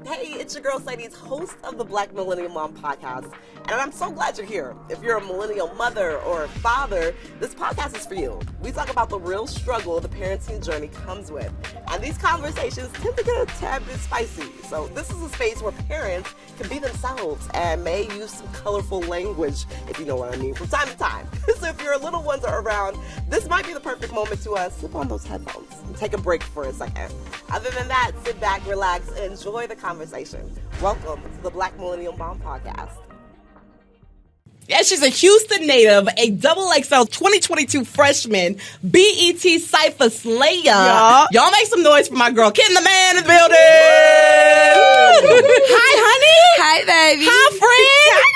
Hey, it's your girl Sadie's, host of the Black Millennial Mom podcast, and I'm so glad you're here. If you're a millennial mother or father, this podcast is for you. We talk about the real struggle the parenting journey comes with, and these conversations tend to get a tad bit spicy. So this is a space where parents can be themselves and may use some colorful language, if you know what I mean, from time to time. So if your little ones are around, this might be the perfect moment to slip on those headphones and take a break for a second. Other than that, sit back, relax, and enjoy the conversation. Welcome to the Black Millennial Mom podcast. Yeah, she's a Houston native, a double XL 2022 freshman, BET Cypher Slayer. Yeah. Y'all make some noise for my girl, Ken the Man in the building. Hi, honey. Hi, baby. Hi, friend.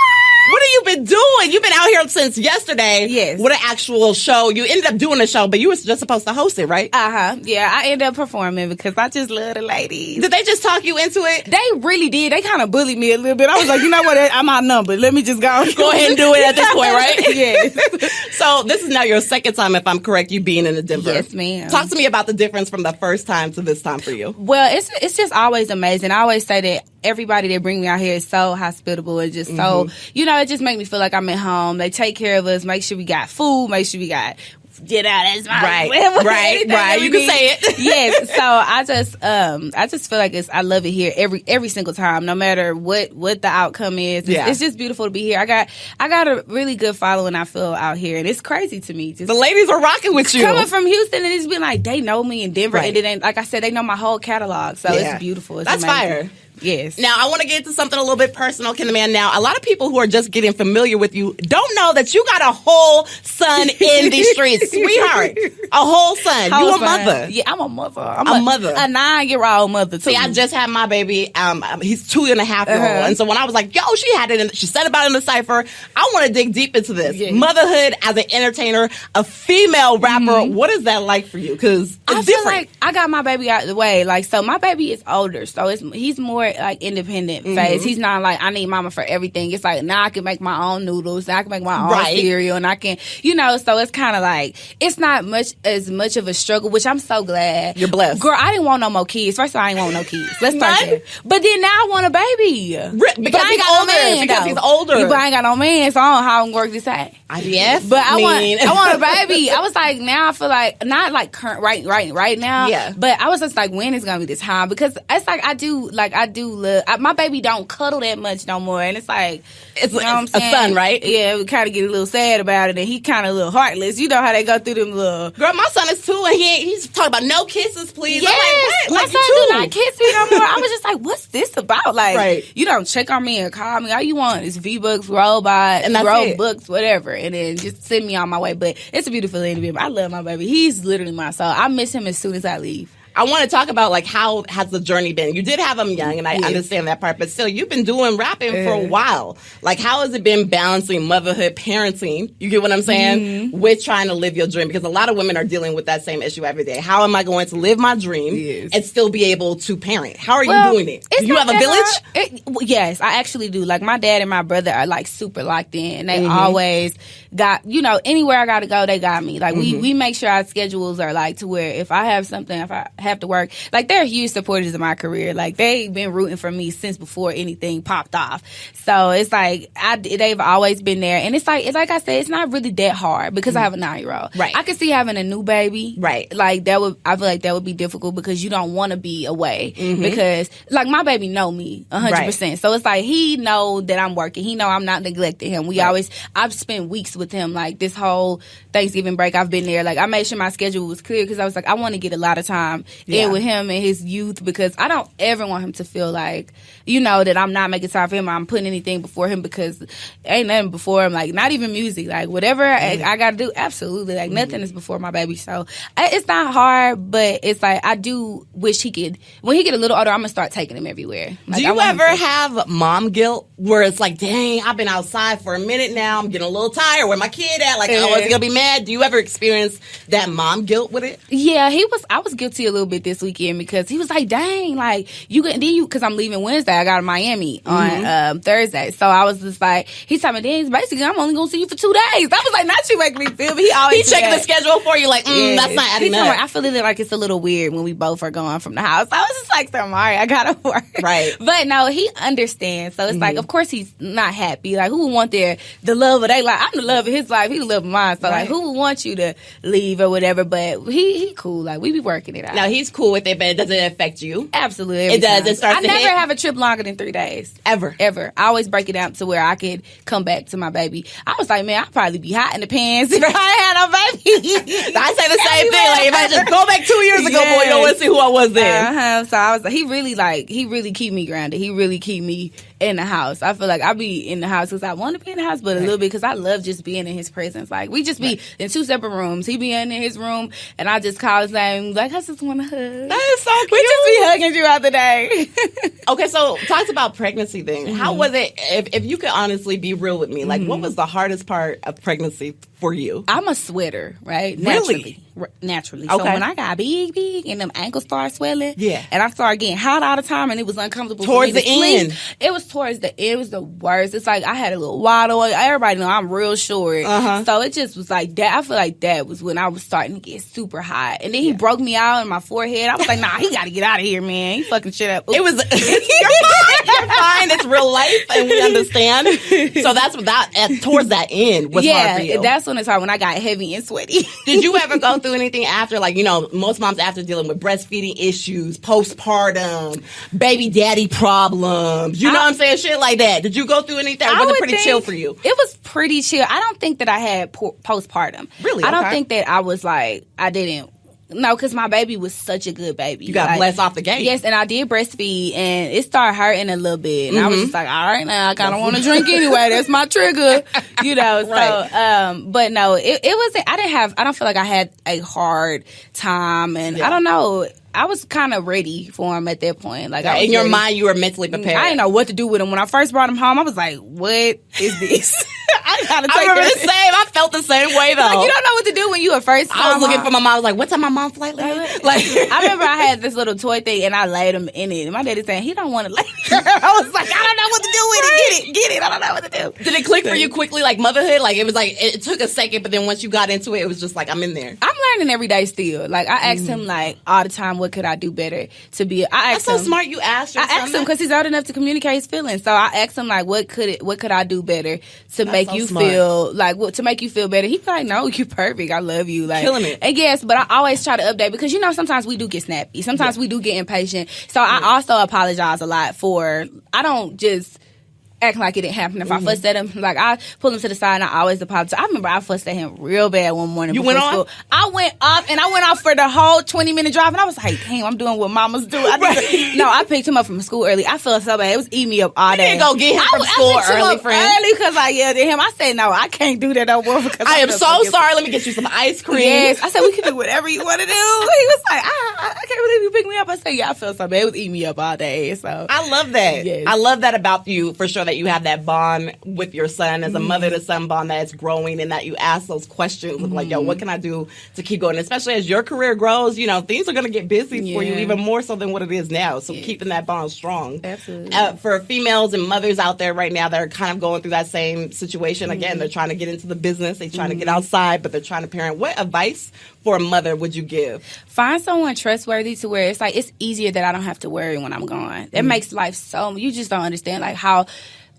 What have you been doing? You've been out here since yesterday. Yes. What an actual show. You ended up doing a show, but you were just supposed to host it, right? Yeah, I ended up performing because I just love the ladies. Did they just talk you into it? They really did. They kind of bullied me a little bit. I was like, you know what? I'm outnumbered. Let me just go ahead and do it at this point, right? Yes. So this is now your second time, if I'm correct, you being in the Denver. Yes, ma'am. Talk to me about the difference from the first time to this time for you. Well, it's just always amazing. I always say that everybody that bring me out here is so hospitable and just so, it just make me feel like I'm at home. They take care of us, make sure we got food, make sure we got that's my right. You can say it. Yes. So I just feel like I love it here every single time, no matter what the outcome is. It's just beautiful to be here. I got a really good following, I feel, out here, and it's crazy to me. Just the ladies are rocking with you. Coming from Houston, and it's been like they know me in Denver, and then like I said, they know my whole catalog. So it's beautiful. It's That's amazing. Fire. Yes. Now, I want to get into something a little bit personal, Ken the Man. Now, a lot of people who are just getting familiar with you don't know that you got a whole son in these streets. Sweetheart, a whole son. You a mother. Yeah, I'm a mother. I'm a mother. A 9-year-old mother, too. See, I just had my baby. He's 2.5-year-old. And so when I was like, yo, she said about it in the cypher, I want to dig deep into this. Yes. Motherhood as an entertainer, a female rapper. What is that like for you? Because it's different. Feel like I got my baby out of the way. Like, so my baby is older, so he's more like independent phase. He's not like I need mama for everything. It's like now I can make my own noodles, now I can make my own cereal, and I can so it's kind of like it's not as much of a struggle, which I'm so glad. You're blessed. Girl, I didn't want no more kids. First of all, I didn't want no kids. Let's start there. But then now I want a baby. Because he's older. Because he's older. But I ain't got no man, so I don't know how I'm gonna work this out. IVF? But I want a baby. I was like, now I feel like not like current right now. Yeah. But I was just like, when is gonna be the time? Because it's like I do love my baby don't cuddle that much no more, and it's like it's what I'm saying? A son, right? Yeah, we kind of get a little sad about it, and he kind of a little heartless. You know how they go through them little. Girl, my son is 2, and he's talking about no kisses, please. Yes, I'm like, what? My son do not kiss me no more. I was just like, what's this about? Like, you don't check on me and call me. All you want is V-Bucks, robots, and Robux, whatever, and then just send me on my way. But it's a beautiful thing to be. I love my baby. He's literally my soul. I miss him as soon as I leave. I want to talk about, like, how has the journey been? You did have him young, and I understand that part, but still, you've been doing rapping for a while. Like, how has it been balancing motherhood, parenting, you get what I'm saying, with trying to live your dream? Because a lot of women are dealing with that same issue every day. How am I going to live my dream and still be able to parent? How are you doing it? Do you have a village? Yes, I actually do. Like, my dad and my brother are, like, super locked in. They always got, anywhere I got to go, they got me. Like, we make sure our schedules are, like, to where if I have something, if I have to work, like, they're huge supporters of my career. Like, they've been rooting for me since before anything popped off. So it's like they've always been there, and it's like I said, it's not really that hard because I have a 9-year-old. Right. I could see having a new baby. Right. Like, I feel like that would be difficult because you don't want to be away because like my baby know me 100%. So it's like he know that I'm working. He know I'm not neglecting him. I've spent weeks with him. Like, this whole Thanksgiving break, I've been there. Like, I made sure my schedule was clear because I was like, I want to get a lot of time in with him and his youth because I don't ever want him to feel like, that I'm not making time for him or I'm putting anything before him because ain't nothing before him. Like, not even music. Like, whatever I got to do, absolutely. Like, nothing is before my baby. So it's not hard, but it's like I do wish when he get a little older, I'm going to start taking him everywhere. Like, do you ever have mom guilt where it's like, dang, I've been outside for a minute now, I'm getting a little tired, where my kid at? Like, oh, is he going to be mad? Do you ever experience that mom guilt with it? Yeah, I was guilty a little bit this weekend because he was like, dang, like, because I'm leaving Wednesday. I got to Miami on Thursday. So I was just like, he's telling me, dang, basically, I'm only going to see you for 2 days. That was like, not you making me feel, but he checking the schedule for you, like, that's not adding up. I feel like it's a little weird when we both are gone from the house. I was just like, all right, I got to work. Right. But no, he understands. So it's like, of course, he's not happy. Like, who would want the love of their life? I'm the love of his life. He the love of mine. So, like, who would want you to leave or whatever? But he cool. Like, we be working it out. Now, he's cool with it, but does it affect you? Absolutely. It does. It starts I never have a trip longer than 3 days. Ever. I always break it down to where I could come back to my baby. I was like, man, I'd probably be hot in the pants if I had no baby. I say the same thing. Like, if I just go back 2 years ago, boy, you don't want to see who I was then. So I was like, he really keep me grounded. He really keep me in the house. I feel like I be in the house because I want to be in the house, but a little bit because I love just being in his presence. Like, we just be in 2 separate rooms. He be in his room, and I just call his name, like, I just want to hug. That is so cute. We just be hugging throughout the day. Okay, so talk about pregnancy thing. How was it, if you could honestly be real with me, like, what was the hardest part of pregnancy for you? I'm a sweater, right? Really? Naturally. Okay. So when I got big, and them ankles started swelling, and I started getting hot all the time, and it was uncomfortable towards for me the end. It was towards the end. It was the worst. It's like I had a little waddle. Everybody know I'm real short. So it just was like that. I feel like that was when I was starting to get super hot. And then he broke me out in my forehead. I was like, nah, he got to get out of here, man. He fucking shit up. Oops. It was, you're fine. It's real life, and we understand. So that's what towards that end was hard for you. Yeah, that's when it's hard, when I got heavy and sweaty. Did you ever go through anything after, like, you know, most moms after dealing with breastfeeding issues, postpartum, baby daddy problems, you know what I'm saying? Shit like that. Did you go through anything? Or was it pretty chill for you? It was pretty chill. I don't think that I had postpartum. Really? I don't think that I was like, I didn't. No, because my baby was such a good baby. You got blessed off the gate. Yes, and I did breastfeed, and it started hurting a little bit. And I was just like, all right, now I kind of want to drink anyway. That's my trigger, you know. Right. So, but no, it wasn't. I don't feel like I had a hard time, and I don't know. I was kind of ready for him at that point. Like, in your mind, you were mentally prepared. I didn't know what to do with him. When I first brought him home, I was like, what is this? I remember the same. I felt the same way, though. Like, you don't know what to do when you were first. I was looking for my mom. I was like, what time my mom flight leave? Like, I remember I had this little toy thing, and I laid him in it. And my daddy saying, he don't want to lay I was like, I don't know what to do with it. Get it. I don't know what to do. Did it click for you quickly, like motherhood? Like, it was like, it took a second, but then once you got into it, it was just like, I'm in there. I'm learning every day still. Like, I asked him, like, all the time, what could I do better to be? That's so smart you asked your son. I asked him because he's old enough to communicate his feelings. So I asked him, like, what could I do better to make you feel, like, to make you feel better? He's like, no, you're perfect. I love you. Like, killing it. And yes, but I always try to update because, you know, sometimes we do get snappy. Sometimes we do get impatient. So I also apologize a lot for, I don't just acting like it didn't happen. If I fussed at him, like, I pull him to the side and I always apologize. I remember I fussed at him real bad one morning. You went on? School. I went off for the whole 20-minute drive, and I was like, damn, I'm doing what mamas do. I picked him up from school early. I felt so bad. It was eating me up all day. You didn't go get him from school early, friend. Early because I yelled at him. I said, no, I can't do that no more. Because I am so sorry. Let me get you some ice cream. Yes. I said, we can do whatever you want to do. He was like, I can't believe you picked me up. I said, yeah, I felt so bad. It was eating me up all day. So I love that. Yes. I love that about you, for sure, that you have that bond with your son as a mother to son bond that's growing, and that you ask those questions of like, yo, what can I do to keep going? Especially as your career grows, you know, things are going to get busy for you even more so than what it is now. So keeping that bond strong. Absolutely. For females and mothers out there right now that are kind of going through that same situation, again, they're trying to get into the business, they're trying to get outside, but they're trying to parent. What advice for a mother would you give? Find someone trustworthy to where it's like, it's easier that I don't have to worry when I'm gone. It makes life so, you just don't understand like how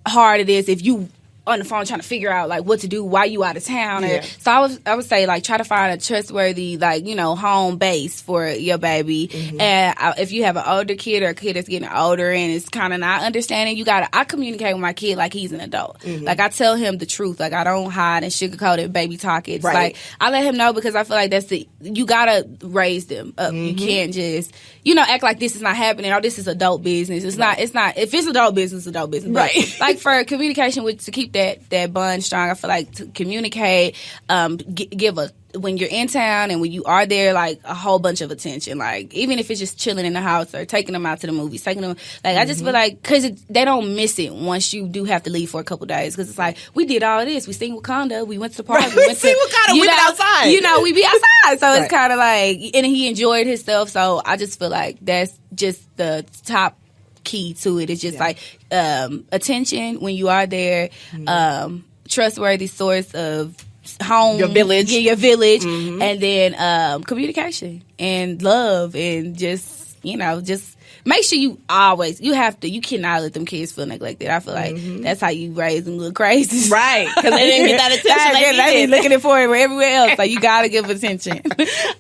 hard it is if you on the phone trying to figure out like what to do while you out of town. So I would say like try to find a trustworthy, like, you know, home base for your baby. And if you have an older kid or a kid that's getting older and it's kind of not understanding, I communicate with my kid like he's an adult. Like, I tell him the truth. Like, I don't hide and sugarcoat it, baby talk it. Like, I let him know because I feel like you gotta raise them up. You can't just, you know, act like this is not happening or this is adult business. It's not. If it's adult business, it's adult business. But, like, for communication to keep that that bond strong. I feel like to communicate, give a when you're in town and when you are there, like a whole bunch of attention. Like even if it's just chilling in the house or taking them out to the movies, taking them. Like I just feel like because they don't miss it once you do have to leave for a couple days because it's like we did all this. We seen Wakanda. We went to the park. Right. We went to Wakanda. We been outside. You know, we be outside. So it's kind of like, and he enjoyed his stuff. So I just feel like that's just the top key to it. It's just like attention when you are there, trustworthy source of home, your village, and then communication and love, and just make sure you cannot let them kids feel neglected. I feel like that's how you raise them little crazy, right? Because they didn't get that attention. They be looking for it everywhere else. So you gotta give attention.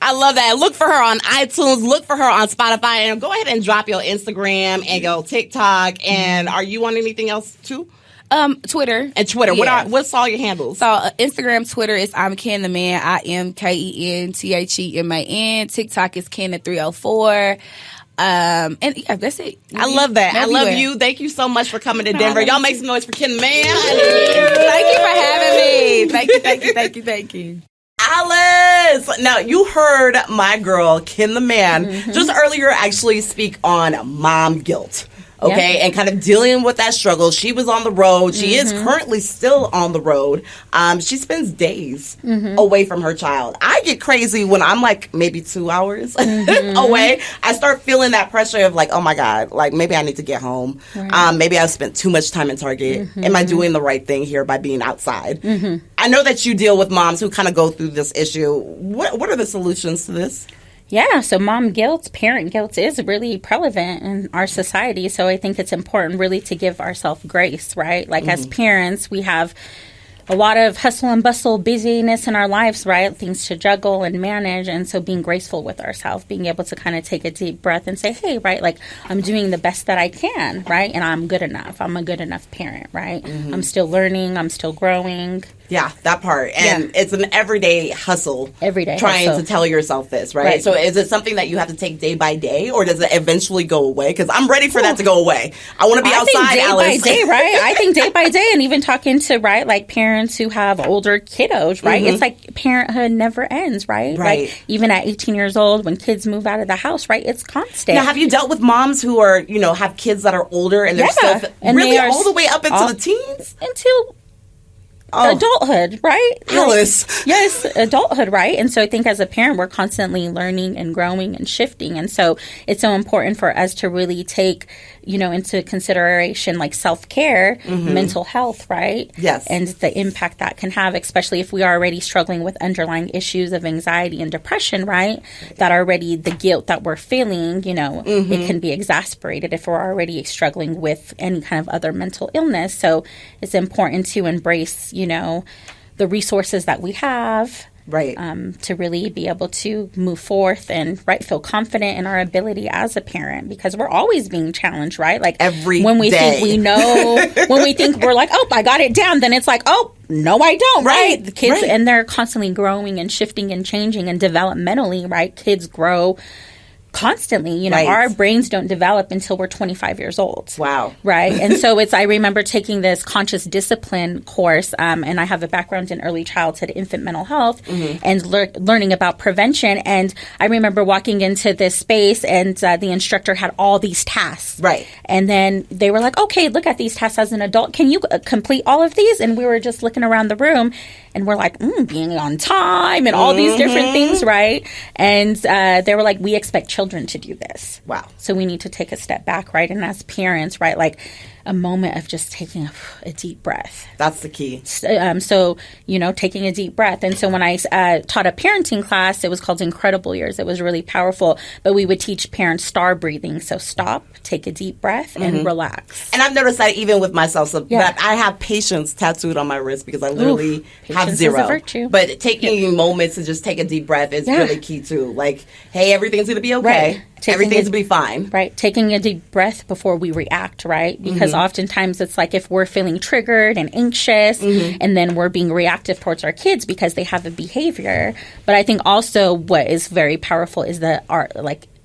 I love that. Look for her on iTunes. Look for her on Spotify, and go ahead and drop your Instagram and your TikTok. And are you on anything else too? Twitter. And Twitter. Yeah. What's all your handles? So Instagram, Twitter is I'm Ken the Man. IMKENTHEMAN. TikTok is Ken the 304. And yeah, that's it. I love that. Everywhere. I love you. Thank you so much for coming to Denver. Y'all make some noise for Ken the Man. Thank you for having me. Thank you. Alice! Now, you heard my girl, Ken the Man, just earlier actually speak on mom guilt. Okay, and kind of dealing with that struggle. She was on the road. She is currently still on the road. She spends days away from her child. I get crazy when I'm like maybe 2 hours away. I start feeling that pressure of like, oh my God, like maybe I need to get home. Right. Maybe I've spent too much time in Target. Am I doing the right thing here by being outside? I know that you deal with moms who kind of go through this issue. What are the solutions to this? Yeah, so mom guilt, parent guilt is really prevalent in our society. So I think it's important really to give ourselves grace, right? Like as parents, we have a lot of hustle and bustle, busyness in our lives, right? Things to juggle and manage. And so being graceful with ourselves, being able to kind of take a deep breath and say, hey, right, like I'm doing the best that I can, right? And I'm good enough. I'm a good enough parent, right? I'm still learning. I'm still growing. Yeah, that part. And it's an everyday hustle. Trying to tell yourself this, right? So is it something that you have to take day by day, or does it eventually go away? Because I'm ready for that to go away. I want to be outside, Alice. Day by day, right? I think day by day, and even talking to, right, like parents who have older kiddos, right? It's like parenthood never ends, right? Like even at 18 years old, when kids move out of the house, right? It's constant. Now, have you dealt with moms who are, have kids that are older and they're still really all the way up into the teens? Until adulthood, right? Alice. Yes, adulthood, right? And so I think as a parent, we're constantly learning and growing and shifting. And so it's so important for us to really take, into consideration like self-care, mental health, right? Yes. And the impact that can have, especially if we are already struggling with underlying issues of anxiety and depression, right? That already the guilt that we're feeling, it can be exacerbated if we're already struggling with any kind of other mental illness. So it's important to embrace, the resources that we have, right, to really be able to move forth and feel confident in our ability as a parent, because we're always being challenged, right? Like when we think we know, when we think we're like, oh, I got it down, then it's like, oh, no, I don't, right? The kids, and they're constantly growing and shifting and changing, and developmentally, right? Kids grow constantly, our brains don't develop until we're 25 years old. Wow. Right. And so I remember taking this conscious discipline course, and I have a background in early childhood infant mental health and learning about prevention. And I remember walking into this space, and the instructor had all these tasks. Right. And then they were like, okay, look at these tasks as an adult. Can you complete all of these? And we were just looking around the room, and we're like, being on time and all these different things, right? And they were like, we expect children to do this. Wow. So we need to take a step back, right? And as parents, right, like a moment of just taking a deep breath. That's the key. So, taking a deep breath. And so when I taught a parenting class, it was called Incredible Years. It was really powerful. But we would teach parents star breathing. So stop, take a deep breath, and relax. And I've noticed that even with myself. So that I have patience tattooed on my wrist because I literally have zero. Is a virtue. But taking moments to just take a deep breath is really key too. Like, hey, everything's going to be okay. Right. Everything's going to be fine. Right. Taking a deep breath before we react, right? Because oftentimes it's like if we're feeling triggered and anxious and then we're being reactive towards our kids because they have a behavior. But I think also what is very powerful is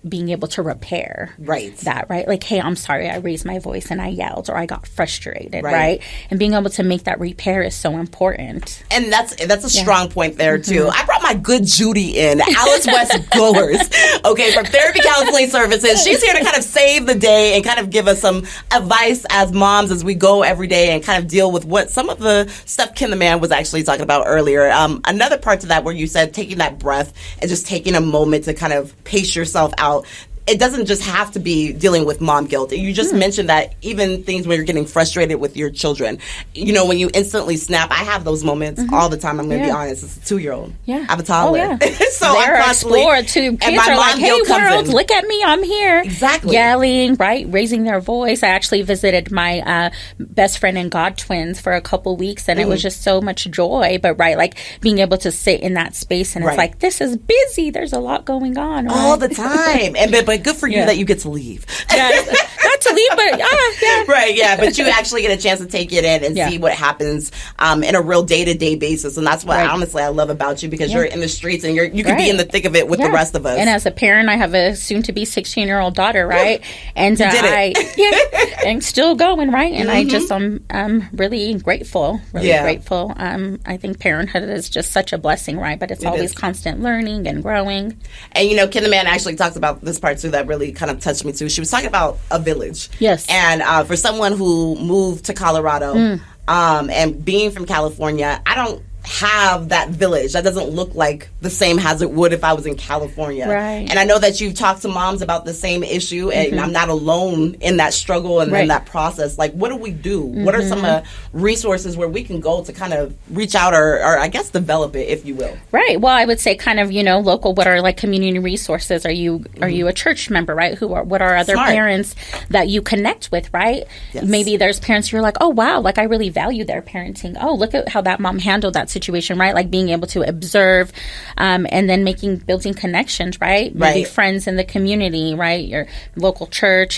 being able to repair that, right? Like, hey, I'm sorry, I raised my voice and I yelled or I got frustrated, right? And being able to make that repair is so important. And that's a strong point there, too. I brought my good Judy in, Alice West-Goers, okay, from Therapy Counseling Services. She's here to kind of save the day and kind of give us some advice as moms as we go every day and kind of deal with what some of the stuff Ken the Man was actually talking about earlier. Another part to that where you said taking that breath and just taking a moment to kind of pace yourself out. It doesn't just have to be dealing with mom guilt. You just mentioned that even things where you're getting frustrated with your children, you know, when you instantly snap, I have those moments all the time. I'm going to be honest. It's a 2-year-old. Yeah. I have a toddler. So they're explored too. Kids are like, hey, world, look at me. I'm here. Exactly. Yelling, right? Raising their voice. I actually visited my best friend and god twins for a couple weeks, and it was just so much joy. But, like being able to sit in that space, and it's like, this is busy. There's a lot going on. Right? All the time. But good for you that you get to leave. Not to leave, but Right, but you actually get a chance to take it in and see what happens in a real day-to-day basis. And that's what honestly I love about you, because you're in the streets and you can be in the thick of it with the rest of us. And as a parent, I have a soon-to-be 16-year-old daughter, right? And I'm still going, right? And I just I'm really grateful, grateful. I think parenthood is just such a blessing, right? But it's always constant learning and growing. And you know, Ken the Man actually talks about this part too that really kind of touched me too. She was talking about a village. Yes. And for someone who moved to Colorado and being from California, I don't have that village. That doesn't look like the same as it would if I was in California. Right. And I know that you've talked to moms about the same issue, and I'm not alone in that struggle and in that process. Like, what do we do? What are some resources where we can go to kind of reach out or I guess develop it, if you will? Right. Well, I would say kind of, local, what are like community resources? Are you a church member, right? What are other parents that you connect with, right? Yes. Maybe there's parents who are like, oh, wow, like I really value their parenting. Oh, look at how that mom handled that situation, right? Like being able to observe and then building connections, right? Maybe friends in the community, right? Your local church,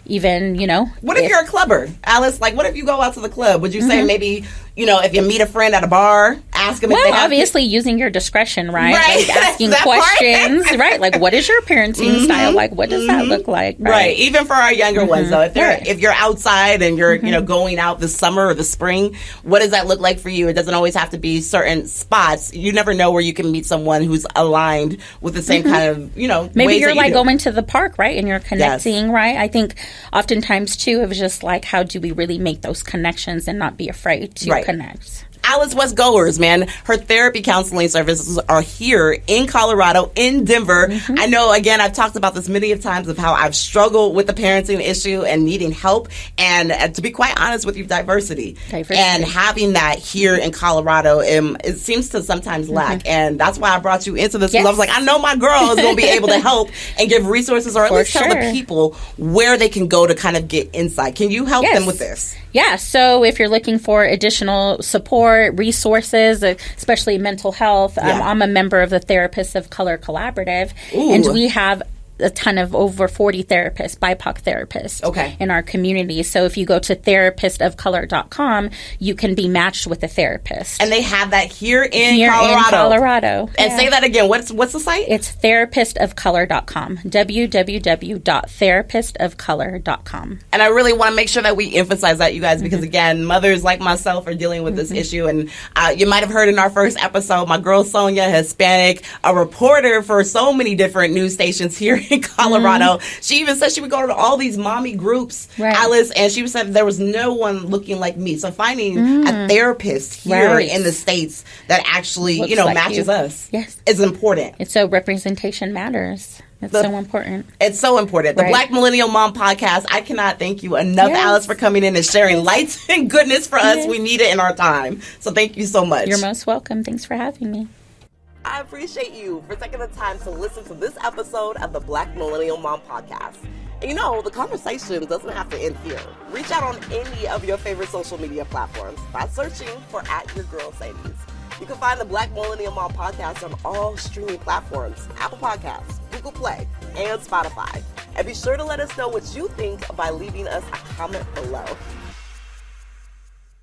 even, What if you're a clubber, Alice? Like, what if you go out to the club? Would you say maybe, if you meet a friend at a bar, ask them if they have obviously using your discretion, right? Like asking questions, right? Like, what is your parenting style? Like, what does that look like? Right. Even for our younger ones, though, if you're outside and you're, going out this summer or the spring, what does that look like for you? It doesn't always have to be certain spots. You never know where you can meet someone who's aligned with the same kind of, maybe ways you're like do. Going to the park, right? And you're connecting, right? I think oftentimes, too, it was just like, how do we really make those connections and not be afraid to connect? Alice West-Goers, man. Her therapy counseling services are here in Colorado, in Denver. I know, again, I've talked about this many of times of how I've struggled with the parenting issue and needing help. And to be quite honest with you, diversity. And having that here in Colorado, it seems to sometimes lack. And that's why I brought you into this. Because I was like, I know my girl is going to be able to help and give resources, or at least tell the people where they can go to kind of get insight. Can you help them with this? Yeah, so if you're looking for additional support, resources, especially mental health, I'm a member of the Therapists of Color Collaborative, and we have a ton of over 40 therapists, BIPOC therapists in our community. So if you go to therapistofcolor.com, you can be matched with a therapist. And they have that here in Colorado. And say that again. What's the site? It's therapistofcolor.com. www.therapistofcolor.com. And I really want to make sure that we emphasize that, you guys, because again, mothers like myself are dealing with this issue. And you might have heard in our first episode, my girl Sonia, Hispanic, a reporter for so many different news stations here in Colorado. She even said she would go to all these mommy groups, Alice, and she said there was no one looking like me. So finding a therapist here in the States that actually, like matches us is important. It's so representation matters. It's so important. It's so important. The Black Millennial Mom podcast, I cannot thank you enough, Alice, for coming in and sharing light and goodness for us. We need it in our time. So thank you so much. You're most welcome. Thanks for having me. I appreciate you for taking the time to listen to this episode of the Black Millennial Mom podcast. And the conversation doesn't have to end here. Reach out on any of your favorite social media platforms by searching for @YourGirlSadies. You can find the Black Millennial Mom podcast on all streaming platforms, Apple Podcasts, Google Play, and Spotify. And be sure to let us know what you think by leaving us a comment below.